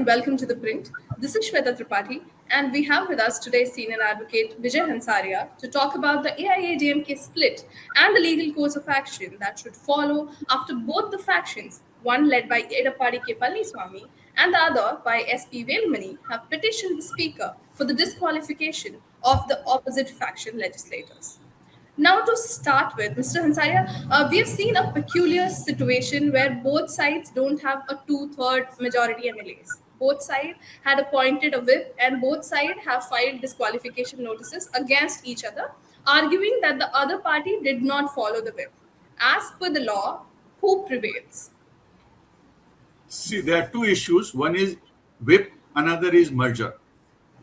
and welcome to ThePrint. This is Shweta Tripathi, and we have with us today Senior Advocate Vijay Hansaria to talk about the AIADMK split and the legal course of action that should follow after both the factions, one led by Edappadi K. Palniswamy and the other by SP Velmani, have petitioned the Speaker for the disqualification of the opposite faction legislators. Now, to start with, Mr. Hansaria, we have seen a peculiar situation where both sides don't have a two-third majority MLAs. Both sides had appointed a whip, and both sides have filed disqualification notices against each other, arguing that the other party did not follow the whip. As per the law, who prevails? See, there are two issues. One is whip, another is merger.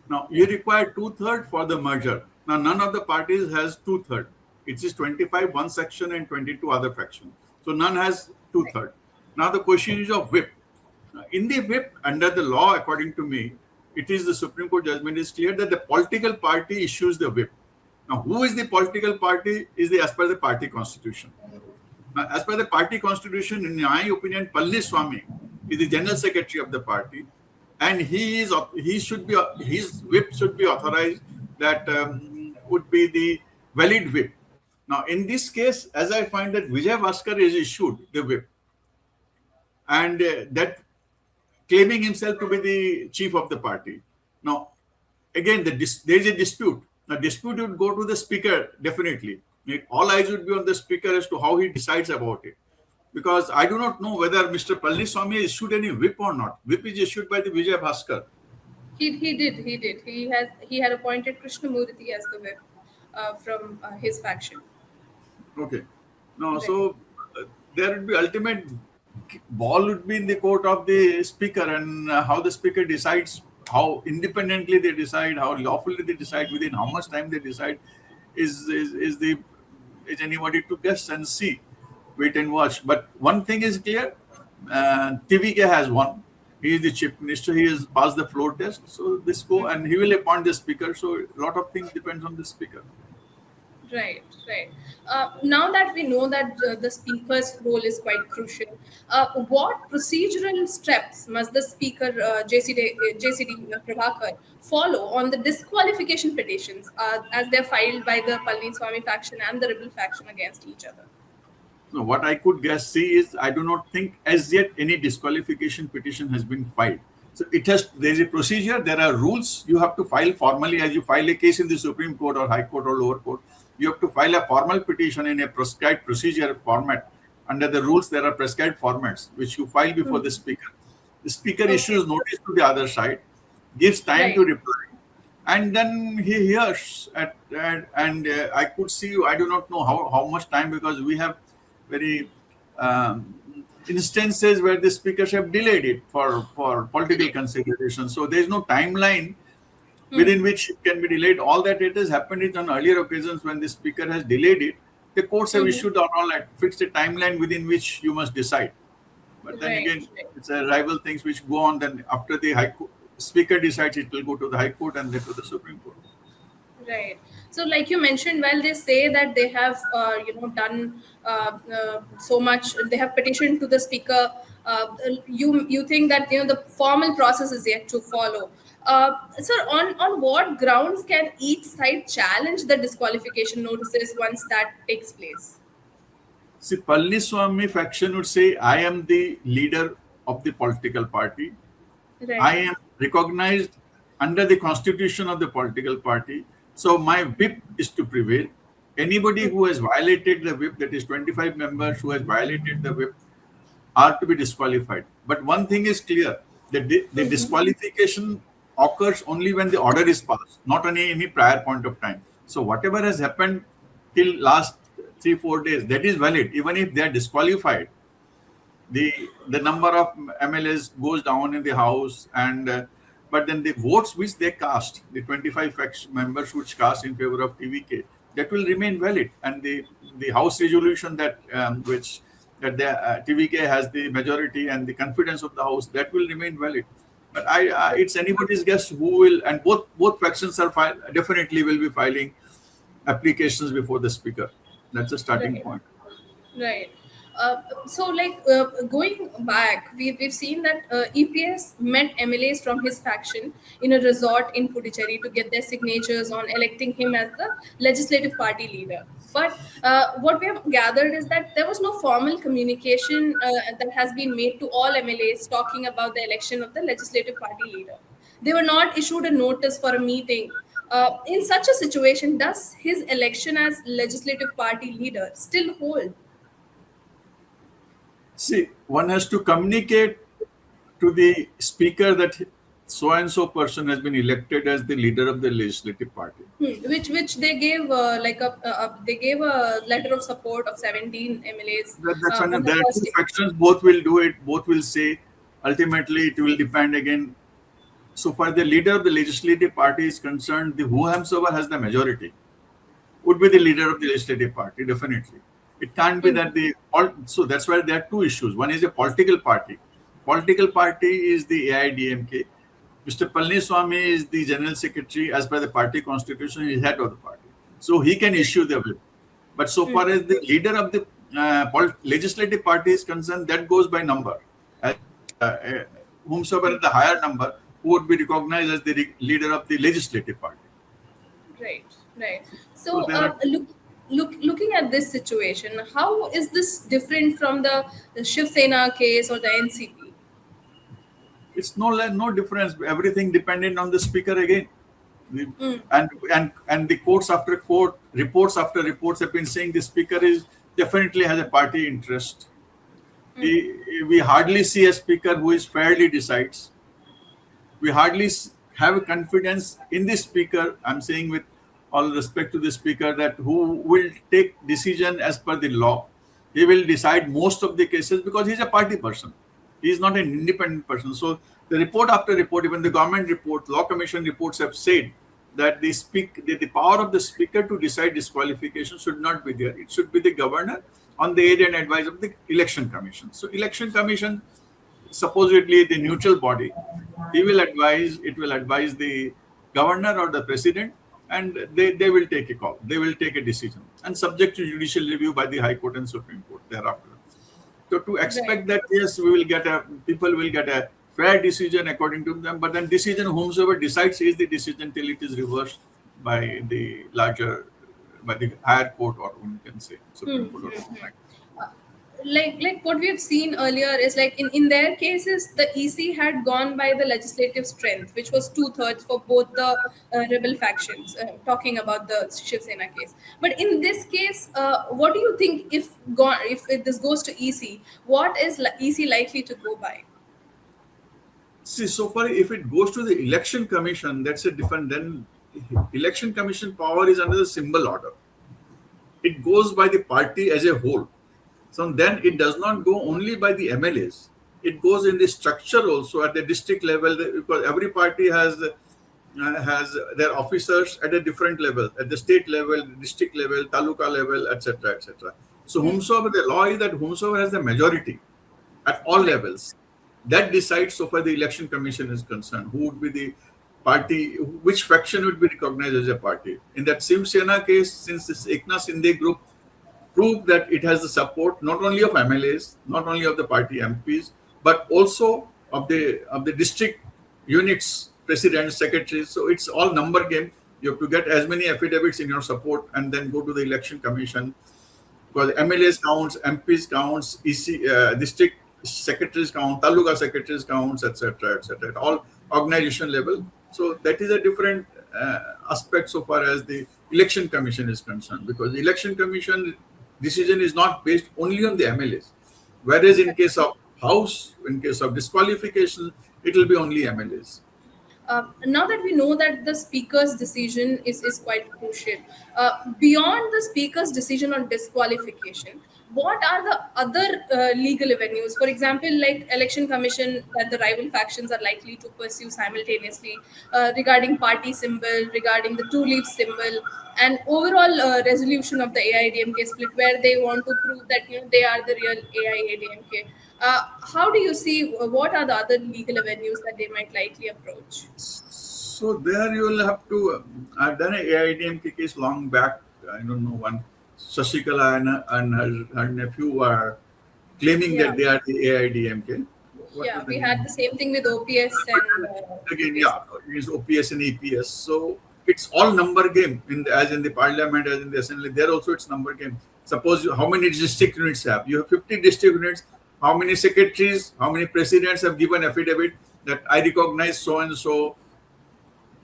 Now, you require two-thirds for the merger. Now, none of the parties has two-thirds. It is 25 one section and 22 other factions. So none has two-thirds. Now the question is of whip. In the whip, under the law, according to me, it is the Supreme Court judgment is clear that the political party issues the whip. Now, who is the political party is as per the party constitution. Now, as per the party constitution, in my opinion, Palniswamy is the general secretary of the party, and his whip should be authorized. That would be the valid whip. Now, in this case, as I find that Vijay Bhaskar is issued the whip, and that claiming himself to be the chief of the party. Now, again, there is a dispute. The dispute would go to the speaker, definitely. All eyes would be on the speaker as to how he decides about it. Because I do not know whether Mr. Palniswamy issued any whip or not. Whip is issued by the Vijay Bhaskar. He did. He had appointed Krishnamurthy as the whip from his faction. Okay. Now, so there would be ultimate ball would be in the court of the speaker, and how the speaker decides, how independently they decide, how lawfully they decide, within how much time they decide, is anybody to guess and see, wait and watch. But one thing is clear: TVK has won. He is the chief minister. He has passed the floor test. So this go, and he will appoint the speaker. So a lot of things depends on the speaker. Right. Now that we know that the speaker's role is quite crucial, what procedural steps must the speaker, JCD Prabhakar, follow on the disqualification petitions as they're filed by the Palniswamy faction and the rebel faction against each other? So what I could see is, I do not think as yet any disqualification petition has been filed. So there is a procedure, there are rules. You have to file formally as you file a case in the Supreme Court or High Court or lower court. You have to file a formal petition in a prescribed procedure format. Under the rules, there are prescribed formats which you file before the speaker. The speaker issues notice to the other side, gives time to reply, and then he hears. And I could see, I do not know how much time, because we have very instances where the speakers have delayed it for political consideration. So there is no timeline within which it can be delayed. All that it has happened is on earlier occasions when the speaker has delayed it, the courts have issued all fixed a timeline within which you must decide. But then again, it's a rival things which go on. Then after the High Court, speaker decides, it will go to the High Court and then to the Supreme Court. Right. So, like you mentioned, while they say that they have, done so much, they have petitioned to the speaker. You think that the formal process is yet to follow. Sir, on what grounds can each side challenge the disqualification notices once that takes place? See, Palniswamy faction would say, I am the leader of the political party. Right. I am recognized under the constitution of the political party. So my whip is to prevail. Anybody who has violated the whip, that is 25 members who has violated the whip, are to be disqualified. But one thing is clear, that the disqualification occurs only when the order is passed, not on any prior point of time. So whatever has happened till last 3-4 days, that is valid. Even if they are disqualified, the number of MLAs goes down in the House, and but then the votes which they cast, the 25 members which cast in favor of TVK, that will remain valid. And the House resolution that the TVK has the majority and the confidence of the House, that will remain valid. But it's anybody's guess who will, and both factions are definitely will be filing applications before the speaker. That's the starting point. Right. Going back, we've seen that EPS met MLAs from his faction in a resort in Puducherry to get their signatures on electing him as the legislative party leader. But what we have gathered is that there was no formal communication that has been made to all MLAs talking about the election of the legislative party leader. They were not issued a notice for a meeting. In such a situation, does his election as legislative party leader still hold? See, one has to communicate to the speaker that so and so person has been elected as the leader of the legislative party. Which they gave they gave a letter of support of 17 MLAs That's when on the there are first two day. factions, both will do it, both will say. Ultimately, it will depend again. So far, the leader of the legislative party is concerned, the whoever has the majority would be the leader of the legislative party, definitely. It can't be that so that's why there are two issues. One is a political party. Political party is the AIADMK. Mr. Palniswamy is the general secretary. As per the party constitution, he is head of the party. So he can issue the whip. But so far as the leader of the legislative party is concerned, that goes by number. As, whomsoever is the higher number, who would be recognized as the leader of the legislative party. Right, right. So So, there are looking at this situation, how is this different from the Shiv Sena case or the NCP? it's no difference. Everything dependent on the speaker again. The- and the courts after court, reports after reports have been saying the speaker is definitely has a party interest. We hardly see a speaker who is fairly decides. We hardly have confidence in the speaker. I'm saying with all respect to the speaker that who will take decision as per the law. He will decide most of the cases because he's a party person. He is not an independent person. So the report after report, even the government report, law commission reports have said that the power of the speaker to decide disqualification should not be there. It should be the governor on the aid and advice of the election commission. So election commission, supposedly the neutral body, it will advise the governor or the president, and they will take a call. They will take a decision and subject to judicial review by the High Court and Supreme Court thereafter. So to Right. expect that yes, people will get a fair decision according to them, but then decision whomsoever decides is the decision till it is reversed by the by the higher court, or one can say Supreme Court or something like that. Like what we have seen earlier is like in their cases the EC had gone by the legislative strength, which was two-thirds for both the rebel factions, talking about the Shiv Sena case. But in this case, what do you think if this goes to EC, what is EC likely to go by? See, so far, if it goes to the election commission, that's a different. Then election commission power is under the symbol order. It goes by the party as a whole. So then it does not go only by the MLAs. It goes in the structure also at the district level, because every party has their officers at a different level, at the state level, district level, taluka level, etc., etc. So whomsoever the law is that whomsoever has the majority at all Right. levels, that decides so far the election commission is concerned who would be the party, which faction would be recognized as a party. In that Shiv Sena case, since this Eknath Shinde group proved that it has the support not only of MLAs, not only of the party MPs, but also of the district units, presidents, secretaries. So it's all number game. You have to get as many affidavits in your support and then go to the election commission, because MLAs counts, MPs counts, district secretaries count, taluka secretaries counts, etc., etc. All organization level. So that is a different aspect so far as the election commission is concerned, because the election commission decision is not based only on the MLAs, whereas in case of House, in case of disqualification, it will be only MLAs. Now that we know that the speaker's decision is quite crucial, beyond the speaker's decision on disqualification, what are the other legal avenues? For example, like election commission that the rival factions are likely to pursue simultaneously, regarding party symbol, regarding the two-leaf symbol, and overall resolution of the AIDMK split, where they want to prove that they are the real AIADMK. How do you see what are the other legal avenues that they might likely approach? So there you will have to. I've done a AIDMK case long back. I don't know one. Shashikala and her nephew were claiming Yeah. that they are the AIDMK. What Yeah, was the we had name? the same thing with OPS and Again, EPS. yeah, it's OPS and EPS. So it's all number game as in the parliament, as in the assembly. There also it's number game. Suppose how many district units have? You have 50 district units. How many secretaries, how many presidents have given affidavit that I recognize so and so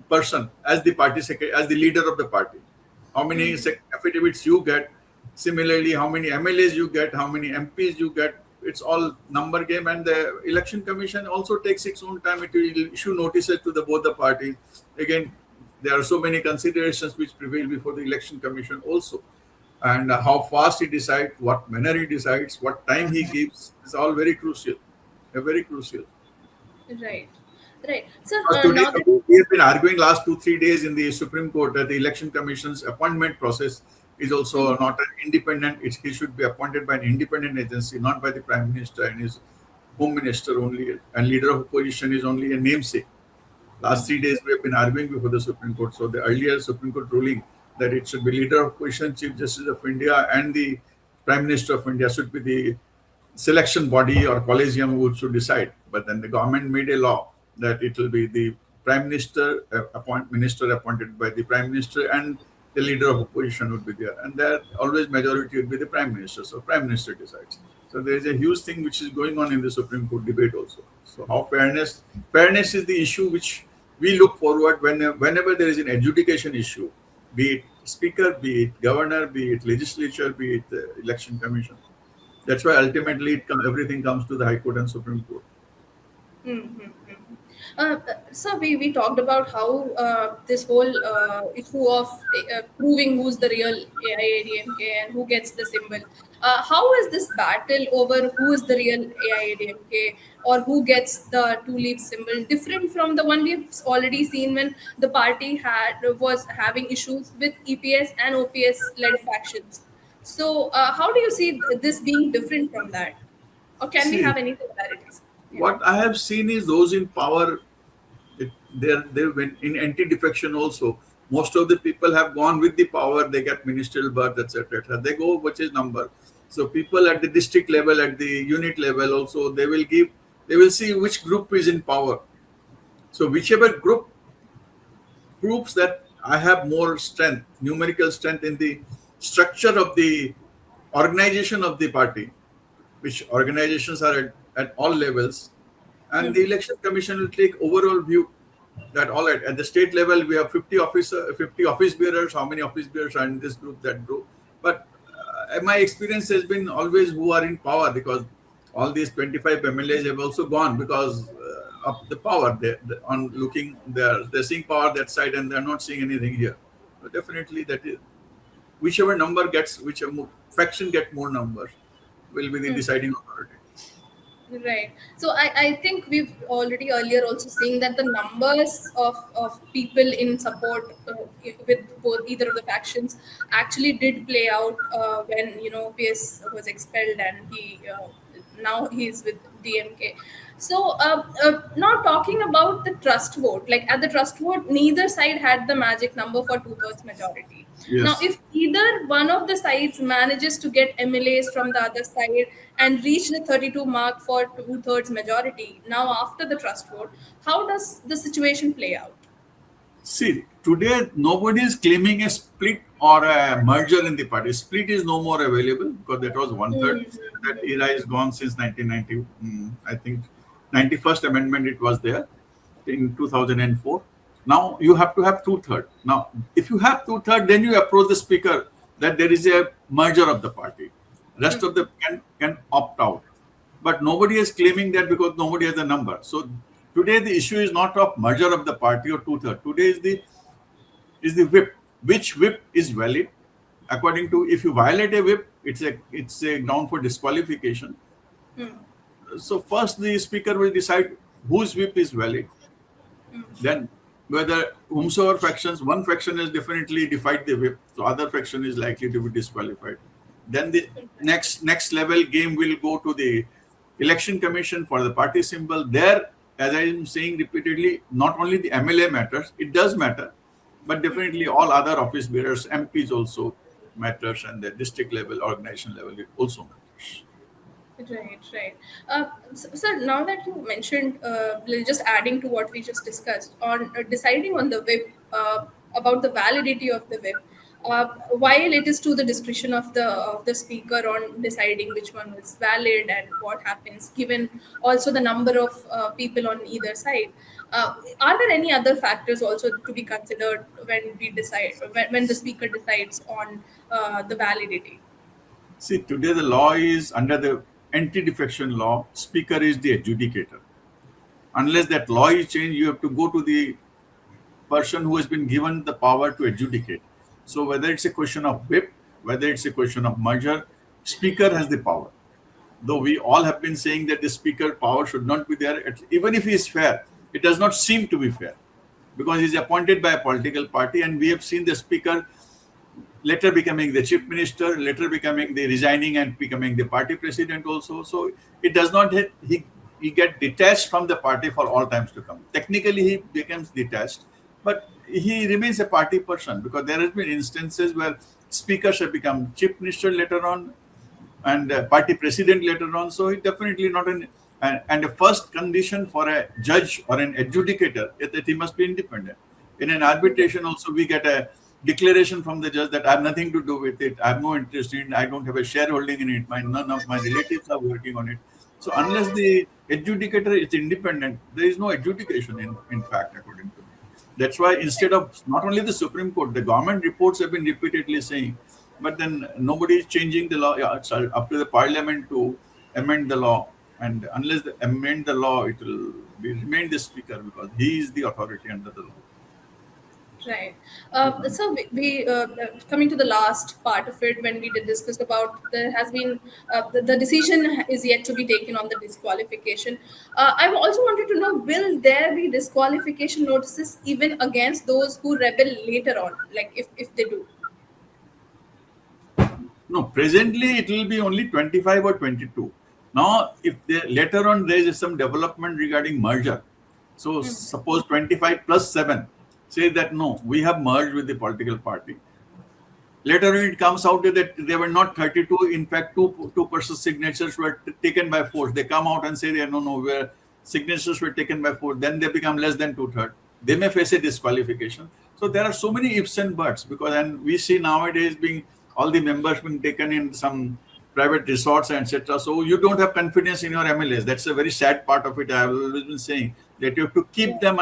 person as the party secretary, as the leader of the party? How many affidavits you get? Similarly, how many MLAs you get? How many MPs you get? It's all number game, and the election commission also takes its own time. It will issue notices to the both the parties. Again, there are so many considerations which prevail before the election commission also, and how fast he decides, what manner he decides, what time he gives is all very crucial. Very crucial. Right, right. So Because today now that we have been arguing last 2 3 days in the Supreme Court that the election commission's appointment process is also not an independent. He should be appointed by an independent agency, not by the Prime Minister and his Home Minister only, and leader of opposition is only a namesake. Last 3 days we have been arguing before the Supreme Court. So the earlier Supreme Court ruling that it should be leader of opposition, Chief Justice of India, and the Prime Minister of India should be the selection body or collegium who should decide. But then the government made a law that it will be the Prime Minister, minister appointed by the Prime Minister, and the leader of opposition would be there. And there always majority would be the Prime Minister. So Prime Minister decides. So there is a huge thing which is going on in the Supreme Court debate also. So how fairness is the issue which we look forward whenever there is an adjudication issue, be it speaker, be it governor, be it legislature, be it the election commission. That's why ultimately everything comes to the High Court and Supreme Court. so we talked about how this whole issue of proving who's the real AIADMK and who gets the symbol. How is this battle over who is the real AIADMK or who gets the two-leaf symbol different from the one we've already seen when the party was having issues with EPS and OPS-led factions? So how do you see this being different from that? Or can we See, have any similarities? Yeah. what I have seen is those in power, they went in anti-defection also. Most of the people have gone with the power. They get ministerial berth, etc., etc. They go which is number. So people at the district level, at the unit level, also they will see which group is in power. So whichever group proves that I have more strength, numerical strength in the structure of the organization of the party, which organizations are at all levels, and the election commission will take overall view that all right, at the state level we have 50 office bearers. How many office bearers are in this group, that group? But my experience has been always who are in power, because all these 25 MLAs have also gone because of the power. On looking there, they're seeing power that side and they're not seeing anything here. So definitely that is whichever number gets, whichever faction get more numbers will be the deciding authority. Right. So I think we've already earlier also seen that the numbers of people in support with both either of the factions actually did play out when PS was expelled and he now he's with DMK. So now talking about the trust vote, like at the trust vote, neither side had the magic number for two-thirds majority. Now, Yes. if either one of the sides manages to get MLAs from the other side and reach the 32 mark for two-thirds majority, now after the trust vote, how does the situation play out? See, today nobody is claiming a split or a merger in the party. Split is no more available because that was one third. That era is gone since 1990. I think 91st Amendment it was there in 2004. Now you have to have two-third. Now, if you have two-third, then you approach the speaker that there is a merger of the party. Rest of the can opt out. But nobody is claiming that because nobody has a number. So today the issue is not of merger of the party or two-third. Today is the whip. Which whip is valid? According to, if you violate a whip, it's a ground for disqualification. So first the speaker will decide whose whip is valid. Then whether whomsoever factions, one faction has definitely defied the whip, so other faction is likely to be disqualified. Then the next level game will go to the election commission for the party symbol. There, as I am saying repeatedly, not only the MLA matters, it does matter, but definitely all other office bearers, MPs also matters, and the district level, organization level, it also matters. Right, right. Sir, now that you mentioned, just adding to what we just discussed on deciding on the whip, about the validity of the whip, while it is to the discretion of the speaker on deciding which one is valid and what happens, given also the number of people on either side. Are there any other factors also to be considered when we decide when the speaker decides on the validity? See, today the law is under the anti-defection law, speaker is the adjudicator. Unless that law is changed, you have to go to the person who has been given the power to adjudicate. So whether it's a question of whip, whether it's a question of merger, speaker has the power. Though we all have been saying that the speaker power should not be there, even if he is fair, it does not seem to be fair because he is appointed by a political party, and we have seen the speaker later becoming the chief minister, later becoming the resigning and becoming the party president also. So it does not hit, he get detached from the party for all times to come. Technically, he becomes detached, but he remains a party person because there has been instances where speakers have become chief minister later on and party president later on. So it definitely not an and the first condition for a judge or an adjudicator is that he must be independent. In an arbitration, also we get a declaration from the judge that I have nothing to do with it. I have no interest in it. I don't have a shareholding in it. None of my relatives are working on it. So unless the adjudicator is independent, there is no adjudication in fact, according to me. That's why instead of not only the Supreme Court, the government reports have been repeatedly saying, but then nobody is changing the law. Yeah, it's up to the parliament to amend the law. And unless they amend the law, it will be remain the speaker because he is the authority under the law. Right. So coming to the last part of it, when we did discuss about there has been the decision is yet to be taken on the disqualification. I also wanted to know, will there be disqualification notices even against those who rebel later on, like if they do? No, presently it will be only 25 or 22. Now, if later on there is some development regarding merger, so suppose 25 plus 7 say that no, we have merged with the political party. Later on, it comes out that they were not 32. In fact, two persons' signatures were taken by force. They come out and say, no, signatures were taken by force. Then they become less than two-thirds. They may face a disqualification. So there are so many ifs and buts because, and we see nowadays being all the members being taken in some private resorts and etc. So you don't have confidence in your MLAs. That's a very sad part of it. I have always been saying that you have to keep them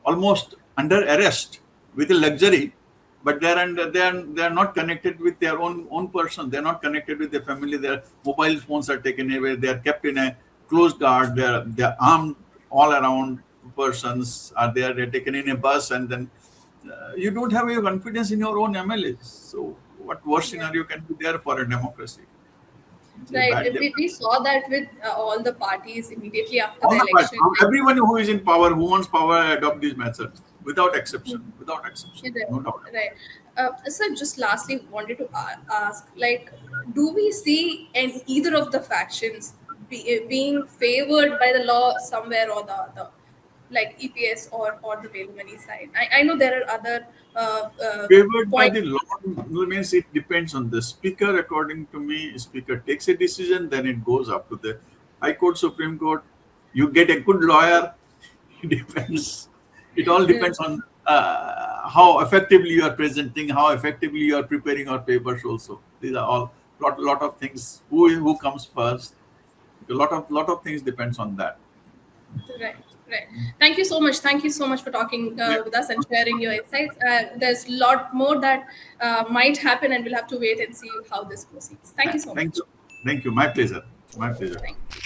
almost under arrest with a luxury, but they're not connected with their own person. They're not connected with their family. Their mobile phones are taken away. They are kept in a closed guard. They're armed all around. Persons are there. They're taken in a bus, and then you don't have your confidence in your own MLAs. So what worse scenario can be there for a democracy? Right. We saw that with all the parties immediately after All the the parties, election. everyone who is in power, who wants power, adopt these methods without exception. Without exception, Right. no doubt. Right. So just lastly, wanted to ask, like, do we see either of the factions being favored by the law somewhere or the other, like EPS or the bail money side? I know there are other Favored by points. the law means it depends on the speaker. According to me, speaker takes a decision, then it goes up to the High Court, Supreme Court. You get a good lawyer. It depends. It all depends on how effectively you are presenting, how effectively you are preparing your papers. Also, these are all lot of things. Who comes first? A lot of things depends on that. Right, right. Thank you so much. Thank you so much for talking Yeah. with us and sharing your insights. There's a lot more that might happen, and we'll have to wait and see how this proceeds. Thank you so Thank much. you. Thank you. My pleasure. My pleasure. Thank you.